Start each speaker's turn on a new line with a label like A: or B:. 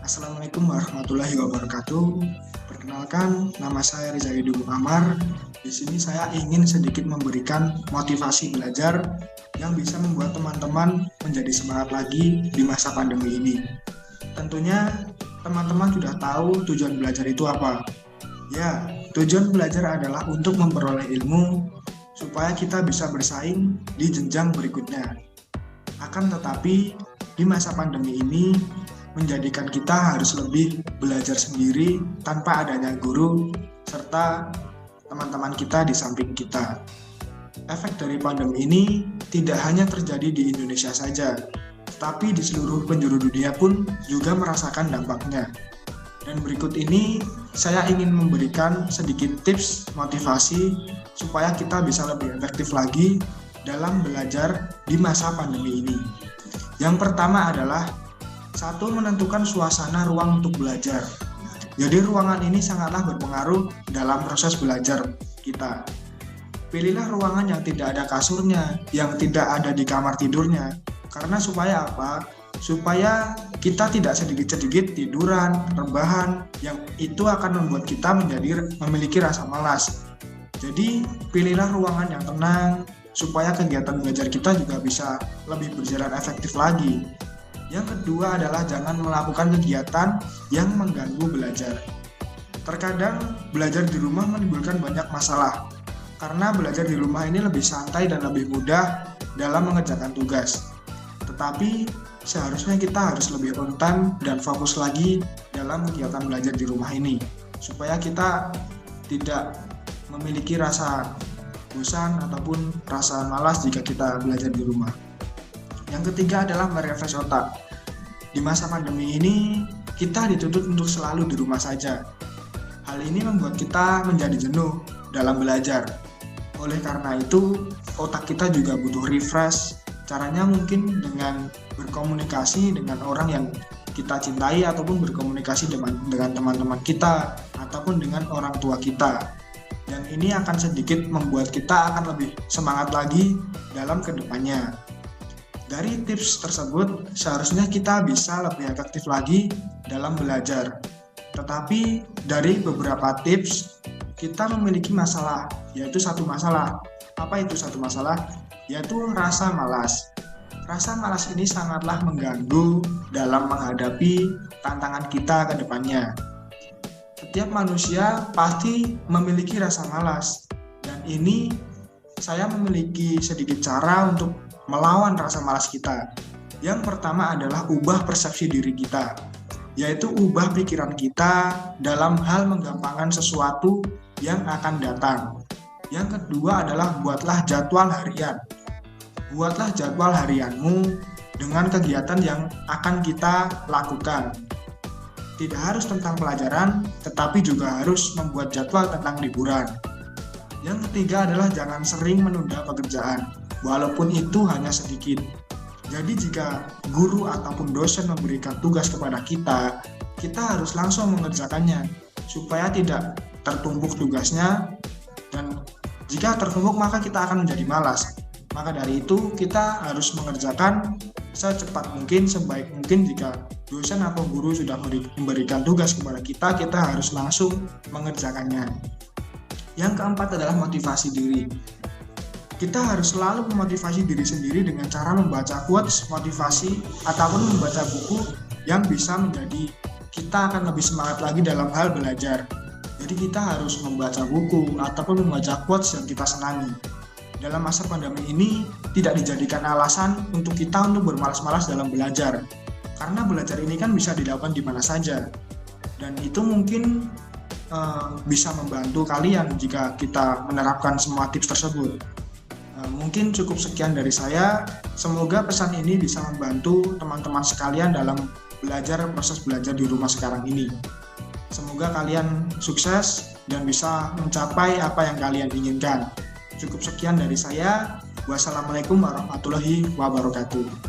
A: Assalamualaikum warahmatullahi wabarakatuh. Perkenalkan, nama saya Riza Hidup Amar. Di sini saya ingin sedikit memberikan motivasi belajar yang bisa membuat teman-teman menjadi semangat lagi di masa pandemi ini. Tentunya teman-teman sudah tahu tujuan belajar itu apa. Ya, tujuan belajar adalah untuk memperoleh ilmu supaya kita bisa bersaing di jenjang berikutnya. Akan tetapi, di masa pandemi ini menjadikan kita harus lebih belajar sendiri tanpa adanya guru serta teman-teman kita di samping kita. Efek dari pandemi ini tidak hanya terjadi di Indonesia saja, tapi di seluruh penjuru dunia pun juga merasakan dampaknya. Dan berikut ini saya ingin memberikan sedikit tips motivasi supaya kita bisa lebih efektif lagi dalam belajar di masa pandemi ini. Yang pertama adalah menentukan suasana ruang untuk belajar. Jadi ruangan ini sangatlah berpengaruh dalam proses belajar kita. Pilihlah ruangan yang tidak ada kasurnya, yang tidak ada di kamar tidurnya. Karena supaya apa? Supaya kita tidak sedikit-sedikit tiduran, rebahan, yang itu akan membuat kita memiliki rasa malas. Jadi pilihlah ruangan yang tenang, supaya kegiatan belajar kita juga bisa lebih berjalan efektif lagi. Yang kedua adalah jangan melakukan kegiatan yang mengganggu belajar. Terkadang belajar di rumah menimbulkan banyak masalah, karena belajar di rumah ini lebih santai dan lebih mudah dalam mengerjakan tugas. Tetapi seharusnya kita harus lebih on time dan fokus lagi dalam kegiatan belajar di rumah ini, supaya kita tidak memiliki rasa bosan ataupun rasa malas jika kita belajar di rumah. Yang ketiga adalah merefresh otak. Di masa pandemi ini, kita dituntut untuk selalu di rumah saja. Hal ini membuat kita menjadi jenuh dalam belajar. Oleh karena itu, otak kita juga butuh refresh. Caranya mungkin dengan berkomunikasi dengan orang yang kita cintai ataupun berkomunikasi dengan teman-teman kita ataupun dengan orang tua kita. Dan ini akan sedikit membuat kita akan lebih semangat lagi dalam kedepannya. Dari tips tersebut, seharusnya kita bisa lebih efektif lagi dalam belajar. Tetapi dari beberapa tips, kita memiliki masalah, yaitu satu masalah. Apa itu satu masalah? Yaitu rasa malas. Rasa malas ini sangatlah mengganggu dalam menghadapi tantangan kita ke depannya. Setiap manusia pasti memiliki rasa malas, dan ini saya memiliki sedikit cara untuk melawan rasa malas kita. Yang pertama adalah ubah persepsi diri kita, yaitu ubah pikiran kita dalam hal menggampangkan sesuatu yang akan datang. Yang kedua adalah buatlah jadwal harian. Buatlah jadwal harianmu dengan kegiatan yang akan kita lakukan. Tidak harus tentang pelajaran, tetapi juga harus membuat jadwal tentang liburan. Yang ketiga adalah jangan sering menunda pekerjaan, walaupun itu hanya sedikit. Jadi jika guru ataupun dosen memberikan tugas kepada kita, kita harus langsung mengerjakannya, supaya tidak tertumpuk tugasnya, dan jika tertumpuk maka kita akan menjadi malas. Maka dari itu kita harus mengerjakan secepat mungkin, sebaik mungkin. Jika dosen atau guru sudah memberikan tugas kepada kita, kita harus langsung mengerjakannya. Yang keempat adalah motivasi diri. Kita harus selalu memotivasi diri sendiri dengan cara membaca quotes motivasi ataupun membaca buku yang bisa menjadi kita akan lebih semangat lagi dalam hal belajar. Jadi kita harus membaca buku ataupun membaca quotes yang kita senangi. Dalam masa pandemi ini tidak dijadikan alasan untuk kita untuk bermalas-malas dalam belajar. Karena belajar ini kan bisa dilakukan di mana saja. Dan itu mungkin bisa membantu kalian jika kita menerapkan semua tips tersebut. Mungkin cukup sekian dari saya. Semoga pesan ini bisa membantu teman-teman sekalian dalam proses belajar di rumah sekarang ini. Semoga kalian sukses dan bisa mencapai apa yang kalian inginkan. Cukup sekian dari saya. Wassalamualaikum warahmatullahi wabarakatuh.